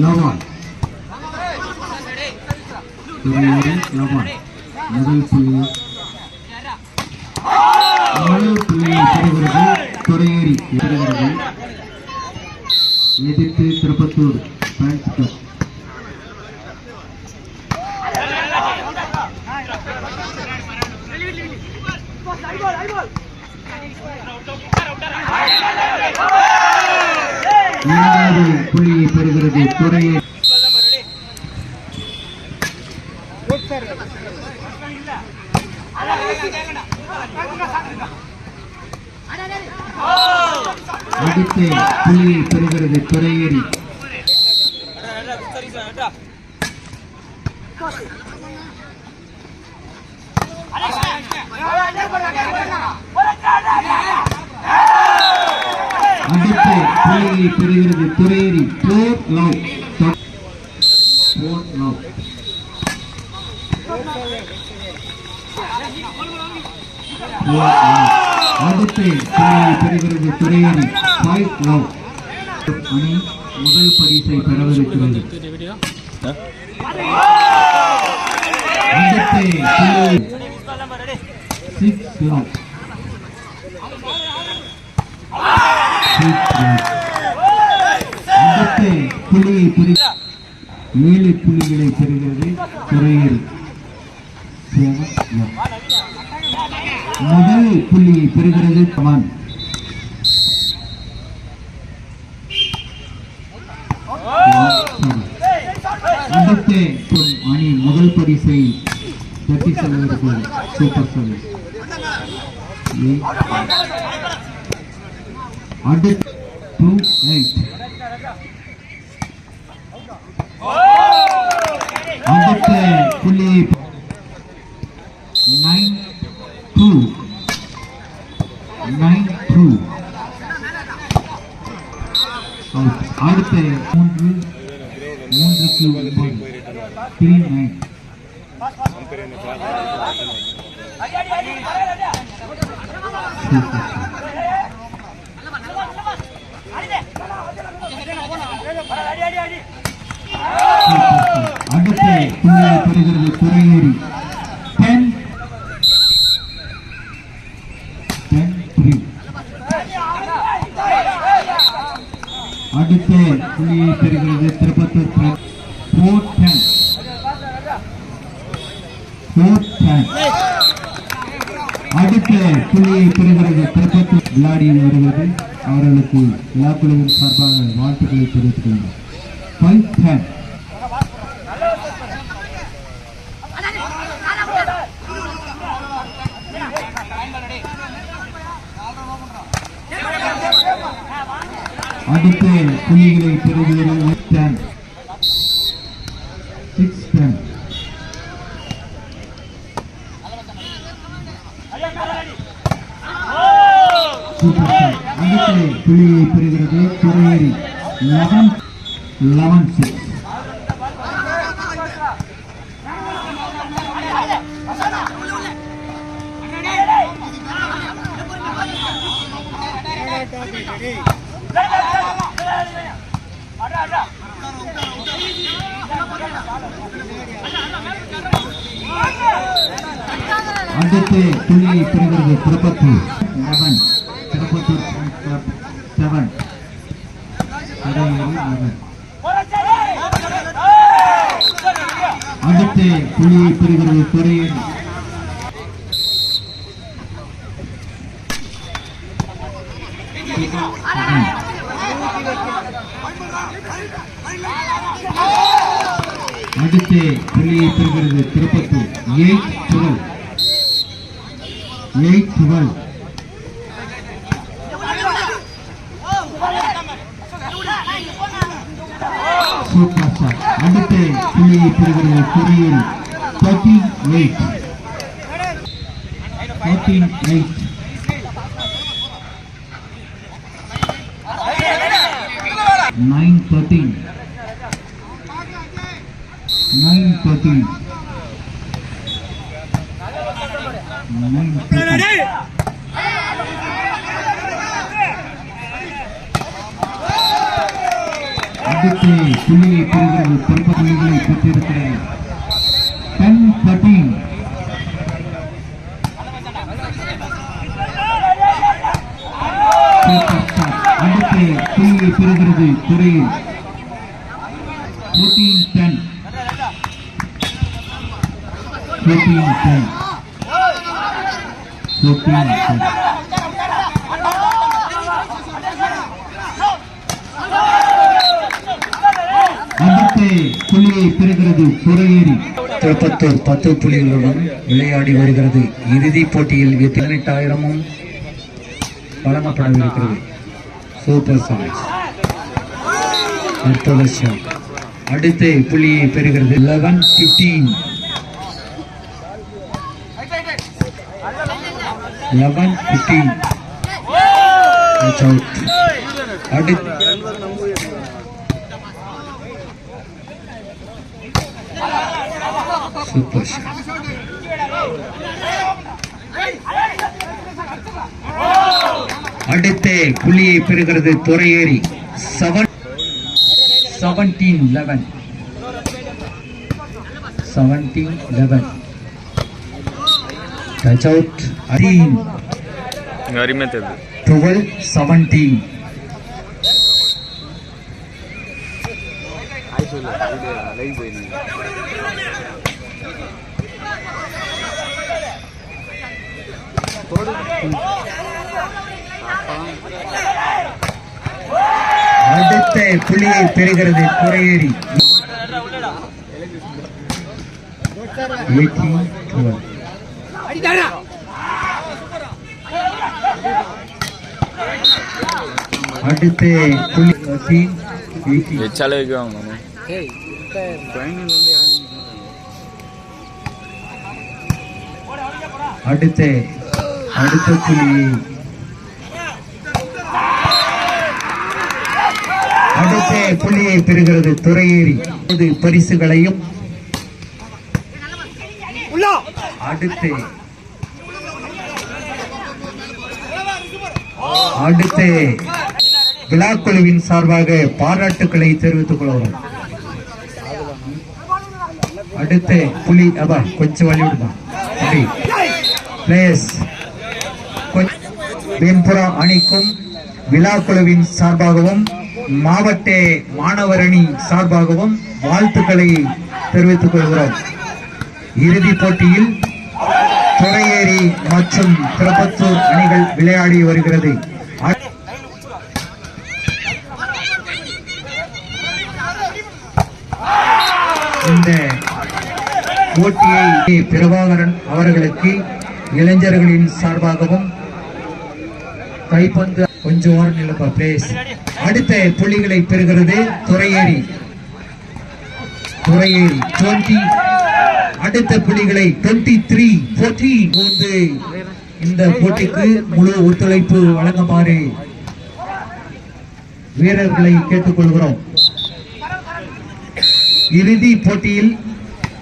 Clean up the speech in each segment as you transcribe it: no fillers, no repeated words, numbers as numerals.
லவான் லவான் முதல் புள்ளியை பெறுகிறது துறையேறி பெறுகிறது. எதிர்த்து திருப்பத்தூர் பேன்ஸ் கிளப். இரண்டாவது புள்ளியை பெறுகிறது துறையேறி. அடுத்து புள்ளியை பெறுகிறது துறையேறி. அடுத்து புள்ளியை பெறுகிறது துறையேறி. 4 லவ். அடுத்து புள்ளியை பெறுகிறது துறையேறி. 5 லவ். அணி முதல் பரிசை பெறவிருக்கிறது. அடுத்து 6 லவ். அடுத்து புள்ளியை 7 புள்ளிகளை பெறுகிறது துறையேறி. முதல் புள்ளியை பெறுகிறது கமான். அடுத்து அணி முதல் பரிசை பெற்று செல்வதற்கு சூப்பர் சர்வீஸ். அடுத்து 2-8. அடுத்த புள்ளியை 9-2. அடுத்த 3-9. 3-9. அடுத்த புள்ளியை பெறுகிறது துறையேறி. 10-3. அடுத்த புள்ளியை பெறுகிறது திருப்பத்தூர் 4-10. அடுத்த புள்ளியை பெறுகிறது திருப்பத்தூர். விளையாடி வருவது அவர்களுக்கு விழாக்குழுவின் சார்பாக வாழ்த்துக்களை தெரிவித்துக் கொள்கிறோம். 5-10. அடுத்த புள்ளிகளை பெறுகிறது 10. 6-10. அடுத்த புள்ளியை பெறுகிறது துறையேறி. 11-6. அடுத்து புள்ளியை பெறுகிறது திருப்பத்தூர். 11. திருப்பத்தூர் 7. அடுத்து புள்ளியை பெறுகிறது துறையேறி. அடுத்து புள்ளியை பெறுகிறது திருப்பத்தூர். 8-12. Super shot. அடுத்து புள்ளியை பெறுகிறது துறையேறி. 13-8. 9-13. 9-13. அடுத்து புள்ளியை பெறுகிறது. திரும்ப புள்ளிகளை பெற்றிருக்கிறது. 10-13. அடுத்து புள்ளியை பெறுகிறது துறையில். 14-10. 14-10. 14-10. அடுத்து புள்ளியை பெறுகிறது துறையேறி. திருப்பத்தூர் 10 புள்ளிகளுடன் விளையாடி வருகிறது. இறுதிப் போட்டியில் 18,000 வழங்கப்படவிருக்கிறது. சூப்பர் சாய்ஸ் அடுத்து புள்ளியை பெறுகிறது 11-15. 11-15. அடுத்து சூப்பர் அடுத்து புள்ளியை பெறுகிறது துறையேறி. 17-11. 17-11. Touch out. 12-17. அடுத்த புள்ளியை பெறுகிறது துறையேறி. 18-12. அடுத்த புள்ளி 13-18. அடுத்த புள்ளி அடுத்த புள்ளியை பெறுகிறது துறையேறி. பரிசுகளையும் அடுத்த விழாக்குழுவின் சார்பாக பாராட்டுக்களை தெரிவித்துக் கொள்கிறோம். அடுத்த புள்ளி கொஞ்சம் வழிவிடுமா வெண்புறா அணிக்கும் விழாக்குழுவின் சார்பாகவும் மாவட்ட மாணவர் அணி சார்பாகவும் வாழ்த்துக்களை தெரிவித்துக் கொள்கிறோம். இறுதிப் போட்டியில் துறையேரி மற்றும் திருப்பத்தூர் அணிகள் விளையாடி வருகிறது. இந்த போட்டியை பிரபாகரன் அவர்களுக்கு இளைஞர்களின் சார்பாகவும் கைப்பந்து கொஞ்சம் ஓரம் நிலப்பா பிளேஸ். அடுத்த புள்ளிகளை பெறுகிறது துறையேரி. 20. அடுத்த புள்ளிகளை 23-14 இந்த போட்டிக்கு முழு ஒத்துழைப்பு வழங்குமாறு வீரர்களை கேட்டுக்கொள்கிறோம். இறுதி போட்டியில்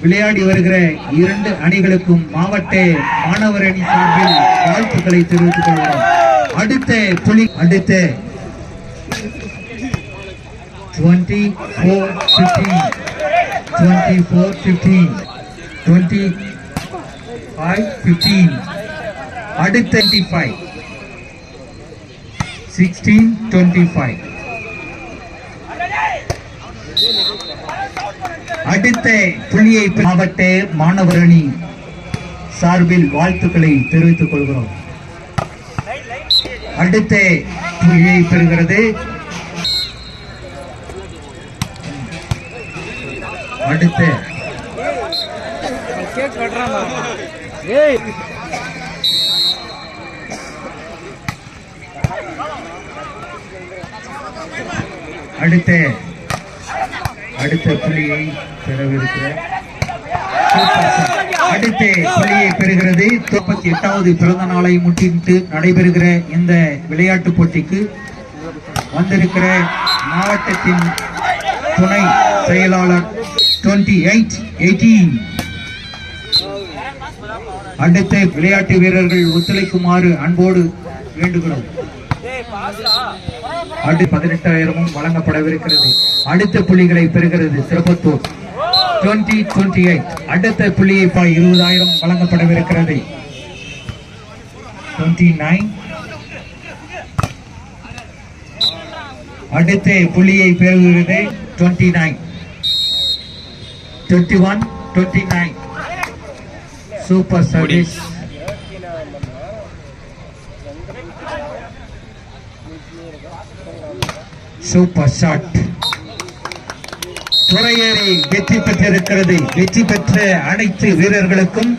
விளையாடி வருகிற 2 அணிகளுக்கும் மாவட்ட மாணவர் அணி சார்பில் வாழ்த்துக்களை தெரிவித்துக் கொள்கிறோம். அடுத்த புள்ளி 24-15. 24-15. 25-15. அடுத்த 25. 16-25. அடுத்த புள்ளியை மாவட்ட மாணவர் அணி சார்பில் வாழ்த்துக்களை தெரிவித்துக் கொள்கிறோம். அடுத்த புள்ளியை பெறுகிறது அடுத்த புள்ளியை பெறவிருக்கிற அடுத்த புள்ளியை பெறுகிறது 38வது பிறந்த நாளை முன்னிட்டு நடைபெறுகிற இந்த விளையாட்டு போட்டிக்கு வந்திருக்கிற மாவட்டத்தின் துணை செயலாளர் 28-18. அடுத்த விளையாட்டு வீரர்கள் ஒத்துழைக்குமாறு அன்போடு வேண்டுகிறோம். அடுத்து 18,000 வழங்கப்படவிருக்கிறது. அடுத்த புள்ளிகளை பெறுகிறது சிறப்பத்தூர் 20-28. அடுத்த புள்ளியை 20,000 வழங்கப்படவிருக்கிறது. 29. அடுத்த புள்ளியை பெறுகிறது 29. 21-29. Super service. Super shot. துறையேறி வெற்றி பெற்றிருக்கிறது. வெற்றி பெற்ற அனைத்து வீரர்களுக்கும்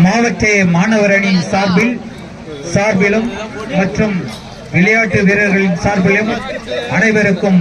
மாவட்ட மாணவர் அணி சார்பிலும் மற்றும் விளையாட்டு வீரர்களின் சார்பிலும் அனைவருக்கும்